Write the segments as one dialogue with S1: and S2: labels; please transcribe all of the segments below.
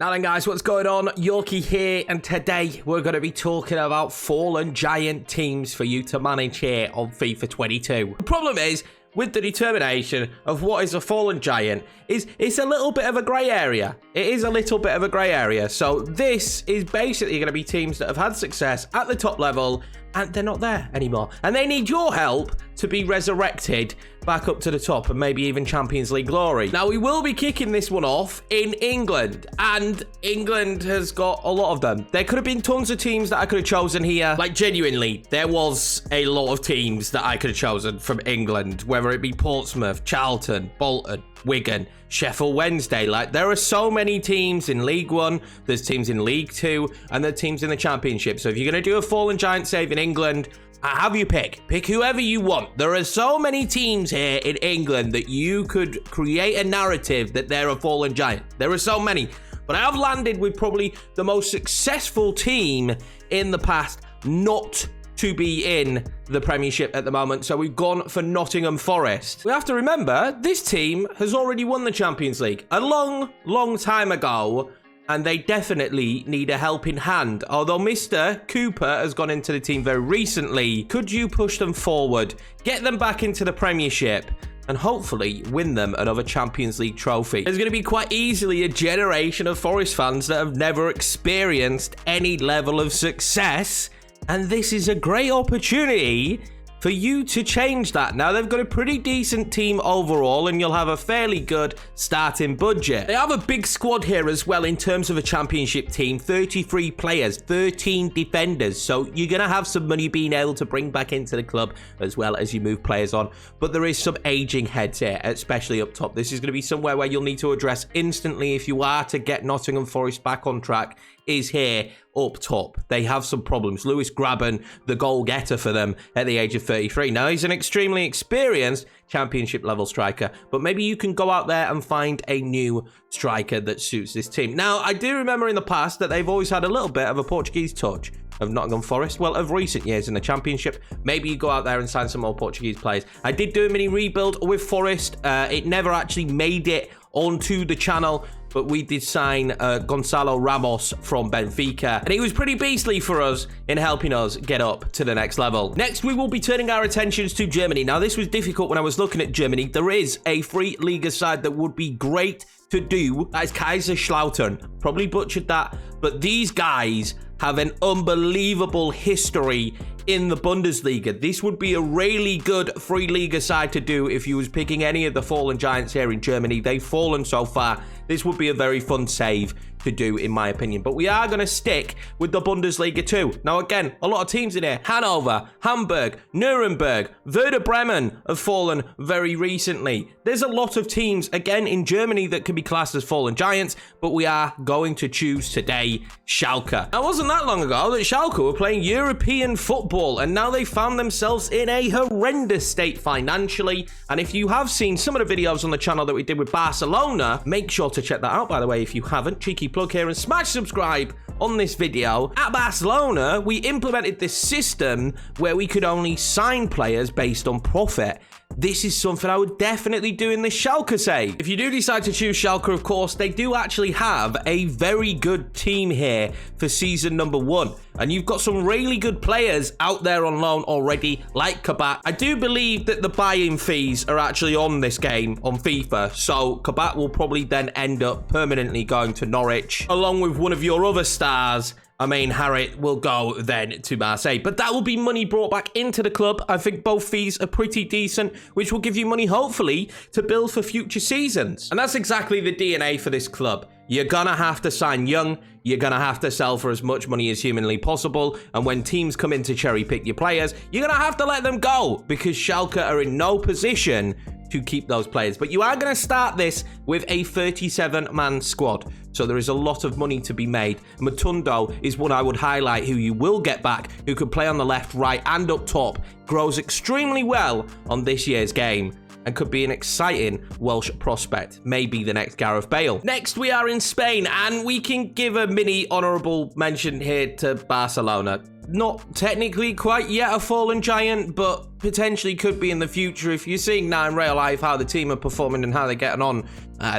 S1: Now then guys, what's going on? Yorkie here, and today we're going to be talking about fallen giant teams for you to manage here on FIFA 22. The problem is, with the determination of what is a fallen giant, it's a little bit of a grey area. It is a little bit of a grey area. So this is basically going to be teams that have had success at the top level and they're not there anymore. And they need your help to be resurrected back up to the top and maybe even Champions League glory. Now, we will be kicking this one off in England, and England has got a lot of them. There could have been tons of teams that I could have chosen here. Like, genuinely, there was a lot of teams that I could have chosen from England, whether it be Portsmouth, Charlton, Bolton, Wigan, Sheffield Wednesday. Like, there are so many teams in League One, there's teams in League Two, and there are teams in the Championship. So if you're going to do a fallen giant save in England, have you pick whoever you want. There are so many teams here in England that you could create a narrative that they're a fallen giant. There are so many, but I have landed with probably the most successful team in the past not to be in the Premiership at the moment. So we've gone for Nottingham Forest. We have to remember, this team has already won the Champions League a long time ago, and they definitely need a helping hand. Although Mr. Cooper has gone into the team very recently, could you push them forward, get them back into the Premiership, and hopefully win them another Champions League trophy? There's going to be quite easily a generation of Forest fans that have never experienced any level of success, and this is a great opportunity for you to change that. Now, they've got a pretty decent team overall, and you'll have a fairly good starting budget. They have a big squad here as well in terms of a Championship team. 33 players, 13 defenders. So you're going to have some money being able to bring back into the club as well as you move players on. But there is some aging heads here, especially up top. This is going to be somewhere where you'll need to address instantly if you are to get Nottingham Forest back on track, is here up top. They have some problems. Lewis Graben, the goal getter for them at the age of 33. Now, he's an extremely experienced Championship level striker, but maybe you can go out there and find a new striker that suits this team. Now, I do remember in the past that they've always had a little bit of a Portuguese touch of Nottingham Forest. Well, of recent years in the Championship, maybe you go out there and sign some more Portuguese players. I did do a mini rebuild with Forest. It never actually made it onto the channel, but we did sign Gonçalo Ramos from Benfica, and he was pretty beastly for us in helping us get up to the next level. Next, we will be turning our attentions to Germany. Now, this was difficult when I was looking at Germany. There is a free Liga side that would be great to do. That is KAISERSLAUTERN. Probably butchered that, but these guys have an unbelievable history in the Bundesliga. This would be a really good free Liga side to do if you was picking any of the fallen giants here in Germany. They've fallen so far. This would be a very fun save to do, in my opinion. But we are going to stick with the Bundesliga too. Now, again, a lot of teams in here. Hanover, Hamburg, Nuremberg, Werder Bremen have fallen very recently. There's a lot of teams, again, in Germany that can be classed as fallen giants, but we are going to choose today Schalke. Now, it wasn't that long ago that Schalke were playing European football, and now they found themselves in a horrendous state financially. And if you have seen some of the videos on the channel that we did with Barcelona, make sure to check that out, by the way, if you haven't. Cheeky plug here, and smash subscribe on this video. At Barcelona, we implemented this system where we could only sign players based on profit. This is something I would definitely do in the Schalke save. If you do decide to choose Schalke, of course, they do actually have a very good team here for season number 1. And you've got some really good players out there on loan already, like Kabak. I do believe that the buy-in fees are actually on this game on FIFA. So Kabak will probably then end up permanently going to Norwich, along with one of your other stars. I mean, Harrit will go then to Marseille, but that will be money brought back into the club. I think both fees are pretty decent, which will give you money, hopefully, to build for future seasons. And that's exactly the DNA for this club. You're gonna have to sign young, you're gonna have to sell for as much money as humanly possible, and when teams come in to cherry pick your players, you're gonna have to let them go, because Schalke are in no position to keep those players. But you are going to start this with a 37-man squad, so there is a lot of money to be made. Matundo is one I would highlight, who you will get back, who could play on the left, right, and up top. Grows extremely well on this year's game, and could be an exciting Welsh prospect, maybe the next Gareth Bale. Next, we are in Spain, and we can give a mini honourable mention here to Barcelona. not technically quite yet a fallen giant, but potentially could be in the future. If you're seeing now in real life how the team are performing and how they're getting on,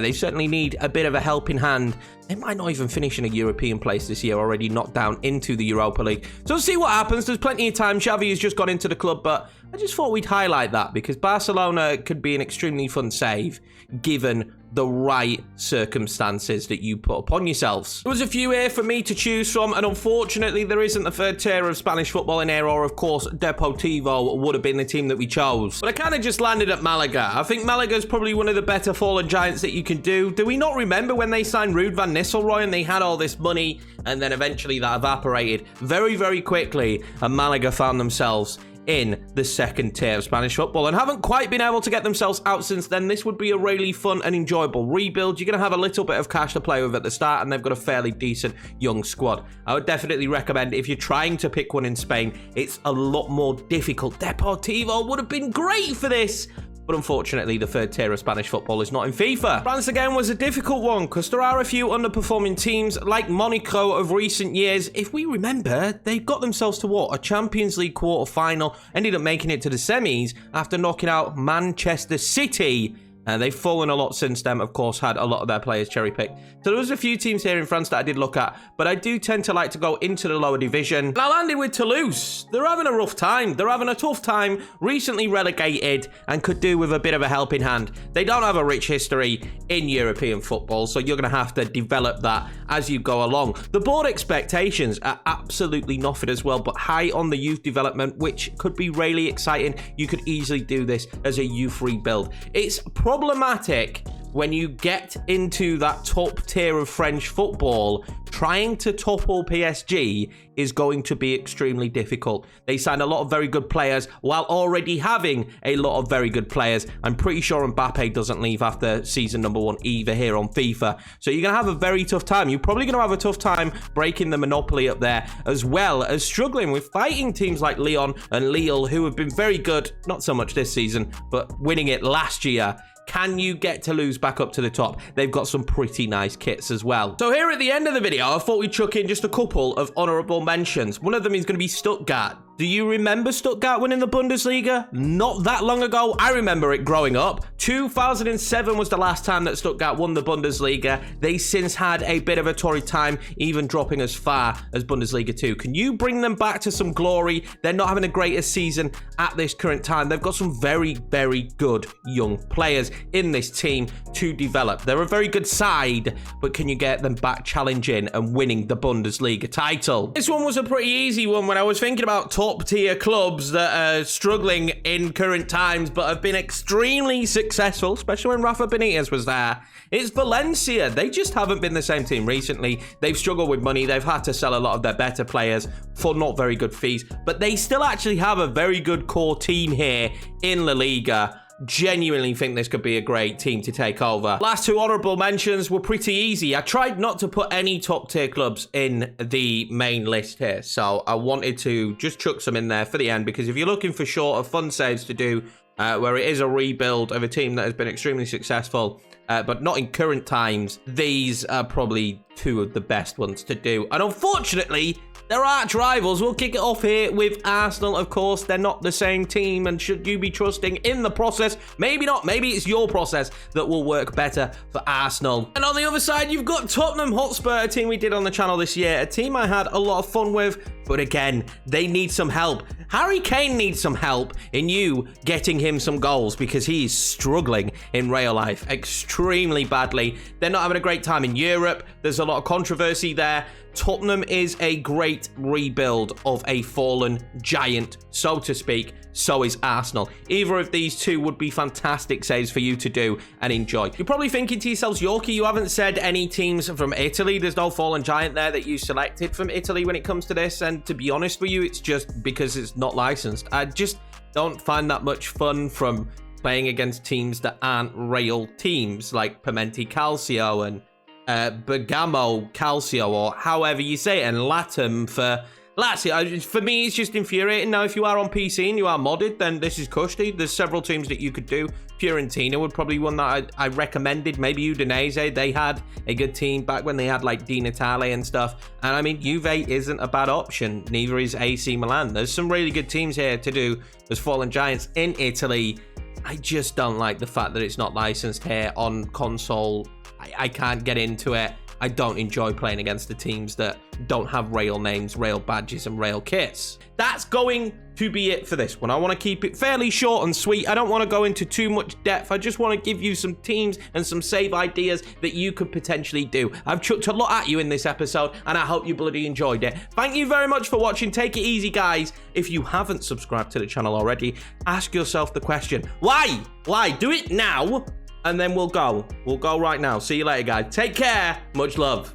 S1: they certainly need a bit of a helping hand. They might not even finish in a European place this year, already knocked down into the Europa League. So we'll see what happens. There's plenty of time. Xavi has just got into the club, but I just thought we'd highlight that because Barcelona could be an extremely fun save given the right circumstances that you put upon yourselves. There was a few here for me to choose from, and unfortunately there isn't the third tier of Spanish football in here, or of course Deportivo would have been the team that we chose. But I kind of just landed at Malaga. I think Malaga's probably one of the better fallen giants that you can do. Do we not remember when they signed Ruud van Nistelrooy and they had all this money, and then eventually that evaporated very, very quickly, and Malaga found themselves in the second tier of Spanish football and haven't quite been able to get themselves out since then. This would be a really fun and enjoyable rebuild. You're going to have a little bit of cash to play with at the start, and they've got a fairly decent young squad. I would definitely recommend, if you're trying to pick one in Spain, it's a lot more difficult. Deportivo would have been great for this, but unfortunately the third tier of Spanish football is not in FIFA. France again was a difficult one because there are a few underperforming teams like Monaco of recent years. If we remember, they got themselves to what? A Champions League quarter-final, ended up making it to the semis after knocking out Manchester City. They've fallen a lot since then, of course, had a lot of their players cherry-picked. So there was a few teams here in France that I did look at, but I do tend to like to go into the lower division. And I landed with Toulouse. They're having a rough time. They're having a tough time, recently relegated, and could do with a bit of a helping hand. They don't have a rich history in European football, so you're going to have to develop that as you go along. The board expectations are absolutely nothing as well, but high on the youth development, which could be really exciting. You could easily do this as a youth rebuild. It's problematic when you get into that top tier of French football. Trying to topple PSG is going to be extremely difficult. They signed a lot of very good players while already having a lot of very good players. I'm pretty sure Mbappe doesn't leave after season number 1 either here on FIFA. So you're going to have a very tough time. You're probably going to have a tough time breaking the monopoly up there, as well as struggling with fighting teams like Lyon and Lille, who have been very good, not so much this season, but winning it last year. Can you get Toulouse back up to the top? They've got some pretty nice kits as well. So here at the end of the video, I thought we'd chuck in just a couple of honourable mentions. One of them is going to be Stuttgart. Do you remember Stuttgart winning the Bundesliga? Not that long ago. I remember it growing up. 2007 was the last time that Stuttgart won the Bundesliga. They since had a bit of a torrid time, even dropping as far as Bundesliga 2. Can you bring them back to some glory? They're not having the greatest season at this current time. They've got some very, very good young players in this team to develop. They're a very good side, but can you get them back challenging and winning the Bundesliga title? This one was a pretty easy one when I was thinking about top tier clubs that are struggling in current times but have been extremely successful, especially when Rafa Benitez was there. It's Valencia. They just haven't been the same team recently. They've struggled with money. They've had to sell a lot of their better players for not very good fees, but they still actually have a very good core team here in La Liga. Genuinely think this could be a great team to take over. Last two honourable mentions were pretty easy. I tried not to put any top tier clubs in the main list here, so I wanted to just chuck some in there for the end, because if you're looking for shorter fun saves to do where it is a rebuild of a team that has been extremely successful but not in current times, these are probably two of the best ones to do. And unfortunately, their arch rivals. We'll kick it off here with Arsenal, of course. They're not the same team, and should you be trusting in the process? Maybe not. Maybe it's your process that will work better for Arsenal. And on the other side, you've got Tottenham Hotspur, a team we did on the channel this year, a team I had a lot of fun with, but again, they need some help. Harry Kane needs some help in you getting him some goals, because he's struggling in real life extremely badly. They're not having a great time in Europe. There's a lot of controversy there. Tottenham is a great rebuild of a fallen giant, so to speak. So is Arsenal. Either of these two would be fantastic saves for you to do and enjoy. You're probably thinking to yourselves, Yorkie, you haven't said any teams from Italy. There's no fallen giant there that you selected from Italy when it comes to this. And to be honest with you, it's just because it's not licensed. I just don't find that much fun from playing against teams that aren't real teams, like Pimenti Calcio and Bergamo Calcio, or however you say it, and Latam for Lazio. For me, it's just infuriating. Now, if you are on PC and you are modded, then this is cushy. There's several teams that you could do Fiorentina would probably one that I recommended. Maybe Udinese, they had a good team back when they had like Di Natale and stuff. And I mean, Juve isn't a bad option. Neither is AC Milan. There's some really good teams here to do as fallen giants in Italy. I just don't like the fact that it's not licensed here on console. I can't get into it. I don't enjoy playing against the teams that don't have real names, real badges, and real kits. That's going to be it for this one. I want to keep it fairly short and sweet. I don't want to go into too much depth. I just want to give you some teams and some save ideas that you could potentially do. I've chucked a lot at you in this episode, and I hope you bloody enjoyed it. Thank you very much for watching. Take it easy, guys. If you haven't subscribed to the channel already, ask yourself the question, why? Why? Do it now. And then we'll go. We'll go right now. See you later, guys. Take care. Much love.